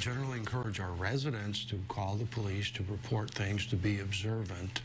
generally encourage our residents to call the police, to report things, to be observant.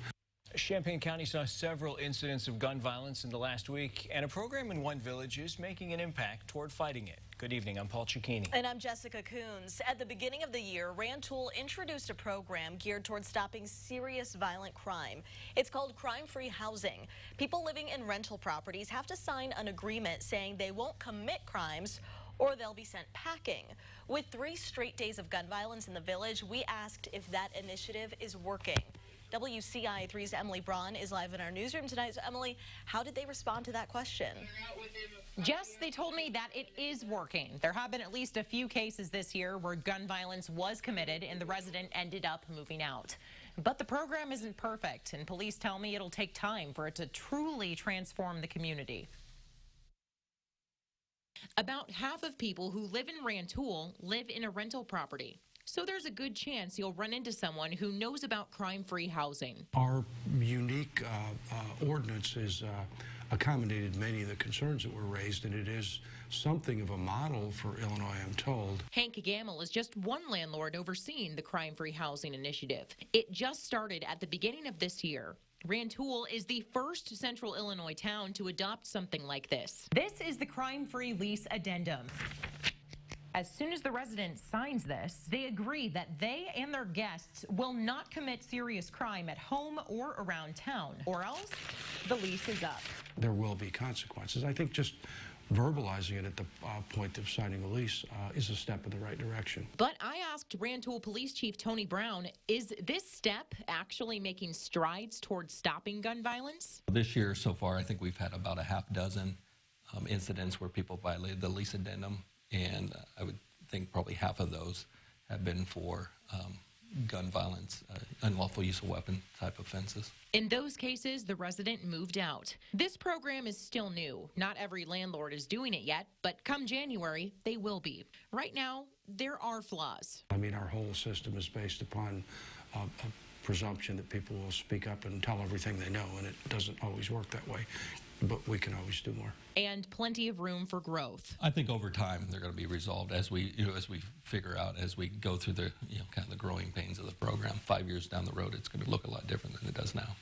Champaign County saw several incidents of gun violence in the last week, and a program in one village is making an impact toward fighting it. Good evening, I'm Paul Cicchini. And I'm Jessica Coons. At the beginning of the year, Rantoul introduced a program geared toward stopping serious violent crime. It's called Crime-Free Housing. People living in rental properties have to sign an agreement saying they won't commit crimes or they'll be sent packing. With 3 straight days of gun violence in the village, we asked if that initiative is working. WCI3's Emily Braun is live in our newsroom tonight. So, Emily, how did they respond to that question? Jess, they told me that it is working. There have been at least a few cases this year where gun violence was committed and the resident ended up moving out. But the program isn't perfect, and police tell me it'll take time for it to truly transform the community. About half of people who live in Rantoul live in a rental property. So there's a good chance you'll run into someone who knows about crime-free housing. Our unique ordinance has accommodated many of the concerns that were raised, and it is something of a model for Illinois, I'm told. Hank Gamble is just one landlord overseeing the crime-free housing initiative. It just started at the beginning of this year. Rantoul is the first central Illinois town to adopt something like this. This is the crime-free lease addendum. As soon as the resident signs this, they agree that they and their guests will not commit serious crime at home or around town, or else the lease is up. There will be consequences. I think just verbalizing it at the point of signing a lease is a step in the right direction. But I asked Rantoul Police Chief Tony Braun, is this step actually making strides towards stopping gun violence? This year so far, I think we've had about a half dozen incidents where people violated the lease addendum. And I would think probably half of those have been for gun violence, unlawful use of weapon type offenses. In those cases, the resident moved out. This program is still new. Not every landlord is doing it yet, but come January, they will be. Right now, there are flaws. I mean, our whole system is based upon a presumption that people will speak up and tell everything they know, and it doesn't always work that way. But we can always do more. And plenty of room for growth. I think over time they're going to be resolved as we figure out, as we go through the kind of the growing pains of the program. 5 years down the road, it's going to look a lot different than it does now.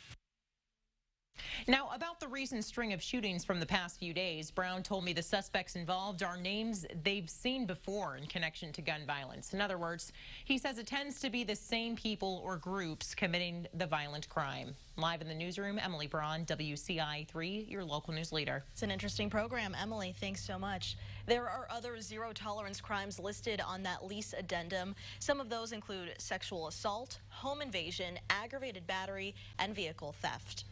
Now, about the recent string of shootings from the past few days, Braun told me the suspects involved are names they've seen before in connection to gun violence. In other words, he says it tends to be the same people or groups committing the violent crime. Live in the newsroom, Emily Braun, WCI3, your local news leader. It's an interesting program. Emily, thanks so much. There are other zero-tolerance crimes listed on that lease addendum. Some of those include sexual assault, home invasion, aggravated battery, and vehicle theft.